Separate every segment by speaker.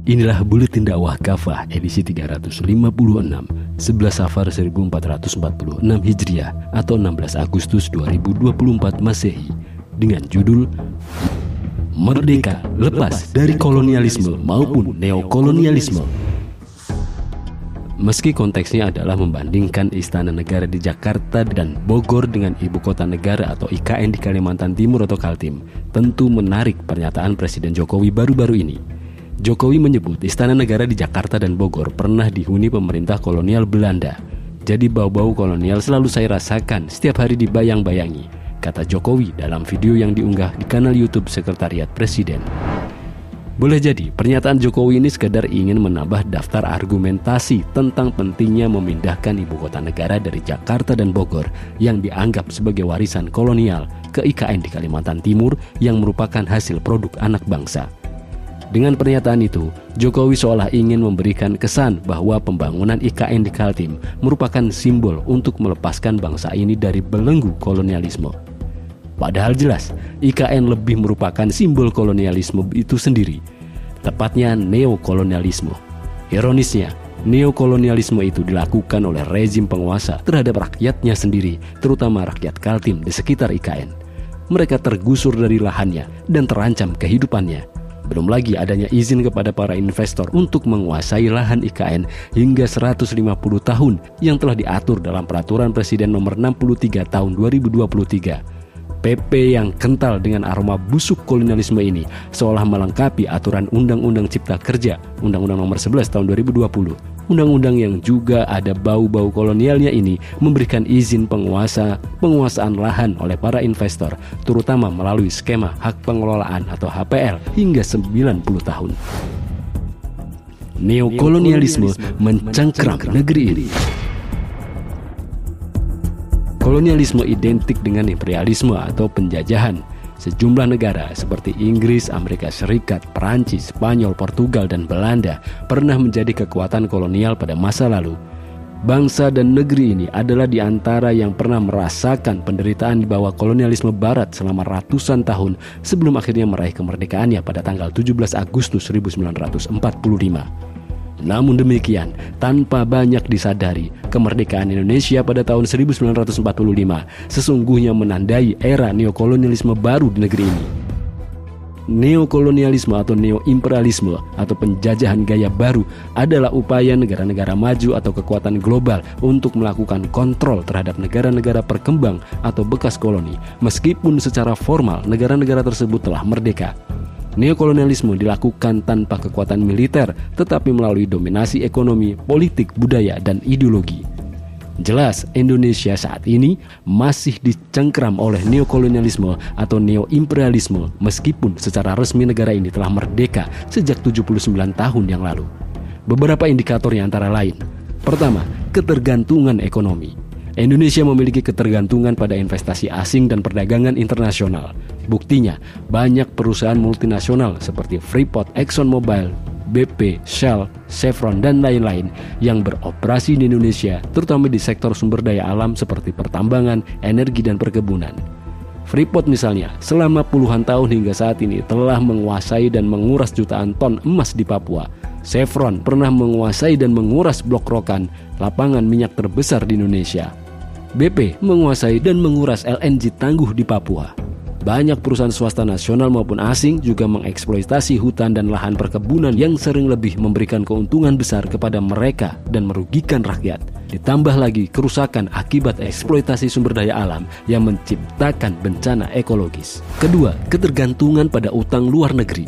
Speaker 1: Inilah Buletin Dakwah Kafah edisi 356, 11 Safar 1446 Hijriah atau 16 Agustus 2024 Masehi dengan judul Merdeka lepas dari kolonialisme maupun neokolonialisme. Meski konteksnya adalah membandingkan Istana Negara di Jakarta dan Bogor dengan Ibu Kota Negara atau IKN di Kalimantan Timur atau Kaltim, tentu menarik pernyataan Presiden Jokowi baru-baru ini. Jokowi menyebut Istana Negara di Jakarta dan Bogor pernah dihuni pemerintah kolonial Belanda. Jadi bau-bau kolonial selalu saya rasakan setiap hari dibayang-bayangi, kata Jokowi dalam video yang diunggah di kanal YouTube Sekretariat Presiden. Boleh jadi pernyataan Jokowi ini sekedar ingin menambah daftar argumentasi tentang pentingnya memindahkan ibu kota negara dari Jakarta dan Bogor yang dianggap sebagai warisan kolonial ke IKN di Kalimantan Timur yang merupakan hasil produk anak bangsa. Dengan pernyataan itu, Jokowi seolah ingin memberikan kesan bahwa pembangunan IKN di Kaltim merupakan simbol untuk melepaskan bangsa ini dari belenggu kolonialisme. Padahal jelas, IKN lebih merupakan simbol kolonialisme itu sendiri, tepatnya neokolonialisme. Ironisnya, neokolonialisme itu dilakukan oleh rezim penguasa terhadap rakyatnya sendiri, terutama rakyat Kaltim di sekitar IKN. Mereka tergusur dari lahannya dan terancam kehidupannya. Belum lagi adanya izin kepada para investor untuk menguasai lahan IKN hingga 150 tahun yang telah diatur dalam Peraturan Presiden Nomor 63 Tahun 2023. PP yang kental dengan aroma busuk kolonialisme ini seolah melengkapi aturan Undang-Undang Cipta Kerja, Undang-Undang Nomor 11 Tahun 2020. Undang-undang yang juga ada bau-bau kolonialnya ini memberikan izin penguasaan lahan oleh para investor, terutama melalui skema hak pengelolaan atau HPL hingga 90 tahun. Neokolonialisme mencengkram negeri ini. Kolonialisme identik dengan imperialisme atau penjajahan. Sejumlah negara seperti Inggris, Amerika Serikat, Perancis, Spanyol, Portugal, dan Belanda pernah menjadi kekuatan kolonial pada masa lalu. Bangsa dan negeri ini adalah di antara yang pernah merasakan penderitaan di bawah kolonialisme barat selama ratusan tahun sebelum akhirnya meraih kemerdekaannya pada tanggal 17 Agustus 1945. Namun demikian, tanpa banyak disadari, kemerdekaan Indonesia pada tahun 1945 sesungguhnya menandai era neokolonialisme baru di negeri ini. Neokolonialisme atau neoimperialisme atau penjajahan gaya baru adalah upaya negara-negara maju atau kekuatan global untuk melakukan kontrol terhadap negara-negara berkembang atau bekas koloni, meskipun secara formal negara-negara tersebut telah merdeka. Neokolonialisme dilakukan tanpa kekuatan militer, tetapi melalui dominasi ekonomi, politik, budaya, dan ideologi. Jelas, Indonesia saat ini masih dicengkram oleh neokolonialisme atau neoimperialisme, meskipun secara resmi negara ini telah merdeka sejak 79 tahun yang lalu. Beberapa indikatornya antara lain. Pertama, ketergantungan ekonomi. Indonesia memiliki ketergantungan pada investasi asing dan perdagangan internasional. Buktinya, banyak perusahaan multinasional seperti Freeport, ExxonMobil, BP, Shell, Chevron, dan lain-lain yang beroperasi di Indonesia, terutama di sektor sumber daya alam seperti pertambangan, energi, dan perkebunan. Freeport misalnya, selama puluhan tahun hingga saat ini telah menguasai dan menguras jutaan ton emas di Papua. Chevron pernah menguasai dan menguras blok rokan, lapangan minyak terbesar di Indonesia. BP menguasai dan menguras LNG tangguh di Papua. Banyak perusahaan swasta nasional maupun asing juga mengeksploitasi hutan dan lahan perkebunan yang sering lebih memberikan keuntungan besar kepada mereka dan merugikan rakyat. Ditambah lagi kerusakan akibat eksploitasi sumber daya alam yang menciptakan bencana ekologis. Kedua, ketergantungan pada utang luar negeri.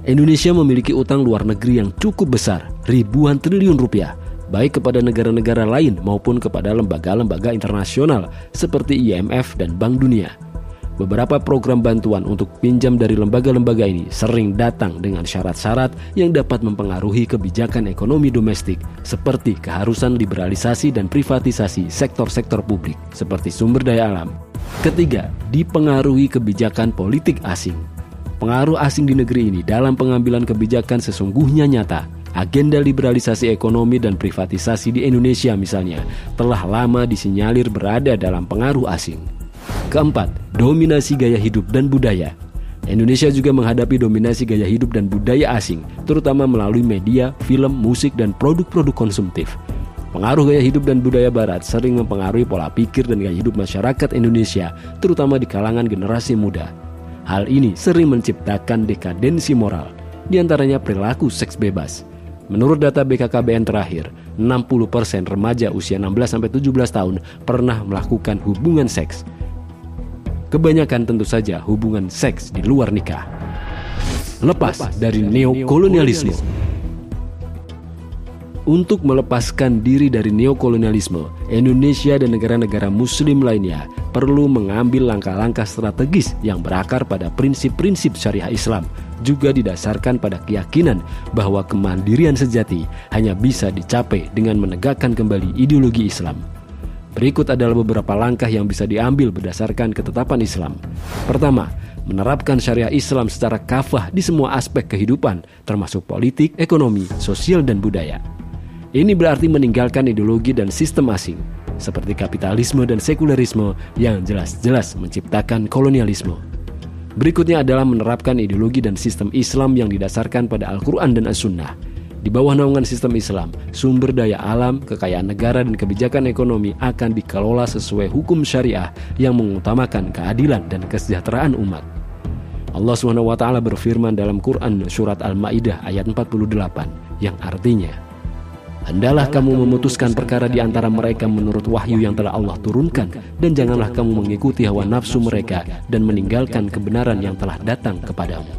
Speaker 1: Indonesia memiliki utang luar negeri yang cukup besar, ribuan triliun rupiah, baik kepada negara-negara lain maupun kepada lembaga-lembaga internasional seperti IMF dan Bank Dunia. Beberapa program bantuan untuk pinjam dari lembaga-lembaga ini sering datang dengan syarat-syarat yang dapat mempengaruhi kebijakan ekonomi domestik, seperti keharusan liberalisasi dan privatisasi sektor-sektor publik seperti sumber daya alam. Ketiga, dipengaruhi kebijakan politik asing. Pengaruh asing di negeri ini dalam pengambilan kebijakan sesungguhnya nyata. Agenda liberalisasi ekonomi dan privatisasi di Indonesia misalnya telah lama disinyalir berada dalam pengaruh asing. Keempat, dominasi gaya hidup dan budaya. Indonesia juga menghadapi dominasi gaya hidup dan budaya asing, terutama melalui media, film, musik, dan produk-produk konsumtif. Pengaruh gaya hidup dan budaya barat sering mempengaruhi pola pikir dan gaya hidup masyarakat Indonesia, terutama di kalangan generasi muda. Hal ini sering menciptakan dekadensi moral, di antaranya perilaku seks bebas. Menurut data BKKBN terakhir, 60% remaja usia 16-17 tahun pernah melakukan hubungan seks. Kebanyakan tentu saja hubungan seks di luar nikah. Lepas dari neokolonialisme. Untuk melepaskan diri dari neokolonialisme, Indonesia dan negara-negara muslim lainnya perlu mengambil langkah-langkah strategis yang berakar pada prinsip-prinsip syariah Islam, juga didasarkan pada keyakinan bahwa kemandirian sejati hanya bisa dicapai dengan menegakkan kembali ideologi Islam. Berikut adalah beberapa langkah yang bisa diambil berdasarkan ketetapan Islam. Pertama, menerapkan syariah Islam secara kafah di semua aspek kehidupan, termasuk politik, ekonomi, sosial, dan budaya. Ini berarti meninggalkan ideologi dan sistem asing, seperti kapitalisme dan sekulerisme yang jelas-jelas menciptakan kolonialisme. Berikutnya adalah menerapkan ideologi dan sistem Islam yang didasarkan pada Al-Quran dan As-Sunnah. Di bawah naungan sistem Islam, sumber daya alam, kekayaan negara, dan kebijakan ekonomi akan dikelola sesuai hukum syariah yang mengutamakan keadilan dan kesejahteraan umat. Allah SWT berfirman dalam Quran surat Al-Ma'idah ayat 48 yang artinya, "Hendaklah kamu memutuskan perkara di antara mereka menurut wahyu yang telah Allah turunkan, dan janganlah kamu mengikuti hawa nafsu mereka dan meninggalkan kebenaran yang telah datang kepadamu."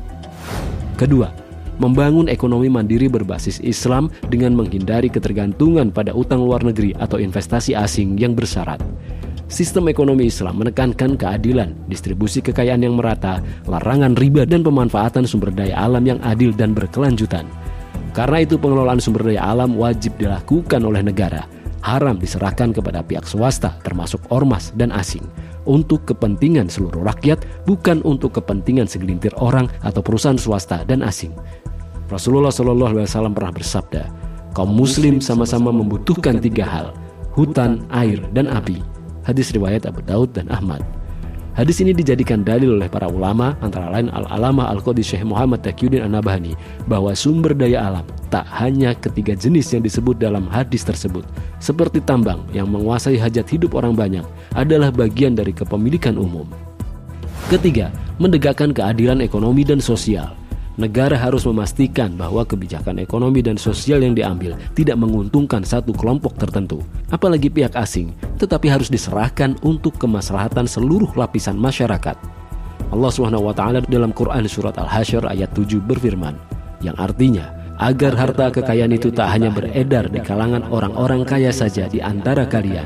Speaker 1: Kedua, membangun ekonomi mandiri berbasis Islam dengan menghindari ketergantungan pada utang luar negeri atau investasi asing yang bersyarat. Sistem ekonomi Islam menekankan keadilan, distribusi kekayaan yang merata, larangan riba, dan pemanfaatan sumber daya alam yang adil dan berkelanjutan. Karena itu pengelolaan sumber daya alam wajib dilakukan oleh negara, haram diserahkan kepada pihak swasta termasuk ormas dan asing, untuk kepentingan seluruh rakyat, bukan untuk kepentingan segelintir orang atau perusahaan swasta dan asing. Rasulullah SAW pernah bersabda, kaum muslim sama-sama membutuhkan 3 hal, hutan, air, dan api. Hadis riwayat Abu Daud dan Ahmad. Hadis ini dijadikan dalil oleh para ulama, antara lain Al-Alamah Al-Qadhi Syekh Muhammad Taqiyuddin An-Nabhani, bahwa sumber daya alam tak hanya ketiga jenis yang disebut dalam hadis tersebut, seperti tambang yang menguasai hajat hidup orang banyak, adalah bagian dari kepemilikan umum. Ketiga, menegakkan keadilan ekonomi dan sosial. Negara harus memastikan bahwa kebijakan ekonomi dan sosial yang diambil tidak menguntungkan satu kelompok tertentu, apalagi pihak asing, tetapi harus diserahkan untuk kemaslahatan seluruh lapisan masyarakat. Allah SWT dalam Quran surat Al-Hasyr ayat 7 berfirman, yang artinya, agar harta kekayaan itu tak hanya beredar di kalangan orang-orang kaya saja di antara kalian.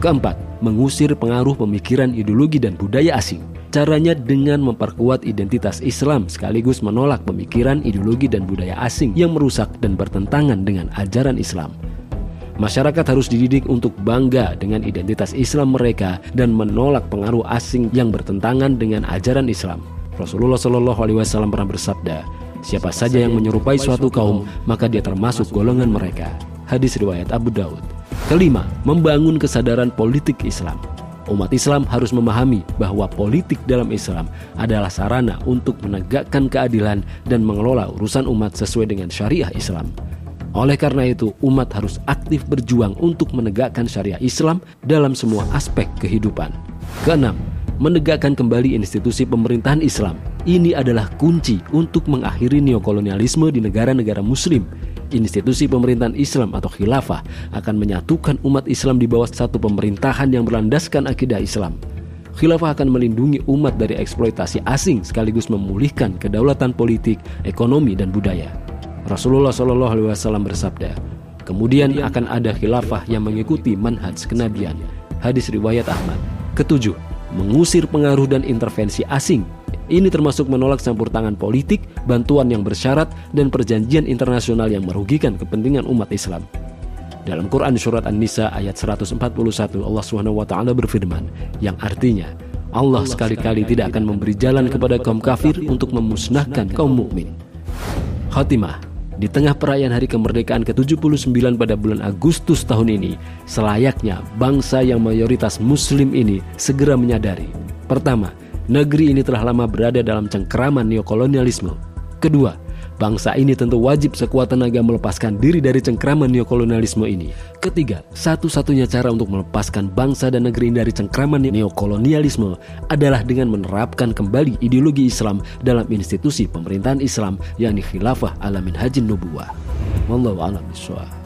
Speaker 1: Keempat, mengusir pengaruh pemikiran, ideologi, dan budaya asing. Caranya dengan memperkuat identitas Islam sekaligus menolak pemikiran, ideologi, dan budaya asing yang merusak dan bertentangan dengan ajaran Islam. Masyarakat harus dididik untuk bangga dengan identitas Islam mereka dan menolak pengaruh asing yang bertentangan dengan ajaran Islam. Rasulullah SAW pernah bersabda, siapa saja yang menyerupai suatu kaum, maka dia termasuk golongan mereka. Hadis riwayat Abu Daud. Kelima, membangun kesadaran politik Islam. Umat Islam harus memahami bahwa politik dalam Islam adalah sarana untuk menegakkan keadilan dan mengelola urusan umat sesuai dengan syariah Islam. Oleh karena itu, umat harus aktif berjuang untuk menegakkan syariah Islam dalam semua aspek kehidupan. Keenam, menegakkan kembali institusi pemerintahan Islam. Ini adalah kunci untuk mengakhiri neokolonialisme di negara-negara muslim. Institusi pemerintahan Islam atau khilafah akan menyatukan umat Islam di bawah satu pemerintahan yang berlandaskan akidah Islam. Khilafah akan melindungi umat dari eksploitasi asing sekaligus memulihkan kedaulatan politik, ekonomi, dan budaya. Rasulullah SAW bersabda, kemudian akan ada khilafah yang mengikuti manhaj kenabian. Hadis riwayat Ahmad. Ketujuh, mengusir pengaruh dan intervensi asing. Ini termasuk menolak campur tangan politik, bantuan yang bersyarat, dan perjanjian internasional yang merugikan kepentingan umat Islam. Dalam Quran surat An-Nisa ayat 141 Allah SWT berfirman, yang artinya Allah sekali-kali tidak akan memberi jalan kepada kaum kafir untuk memusnahkan kaum mukmin. Khatimah, di tengah perayaan hari kemerdekaan ke-79 pada bulan Agustus tahun ini, selayaknya bangsa yang mayoritas muslim ini segera menyadari, pertama, negeri ini telah lama berada dalam cengkeraman neokolonialisme. Kedua, bangsa ini tentu wajib sekuat tenaga melepaskan diri dari cengkeraman neokolonialisme ini. Ketiga, satu-satunya cara untuk melepaskan bangsa dan negeri ini dari cengkeraman neokolonialisme adalah dengan menerapkan kembali ideologi Islam dalam institusi pemerintahan Islam, yakni khilafah ala minhajin nubuwah. Wallahu a'lam bishawab.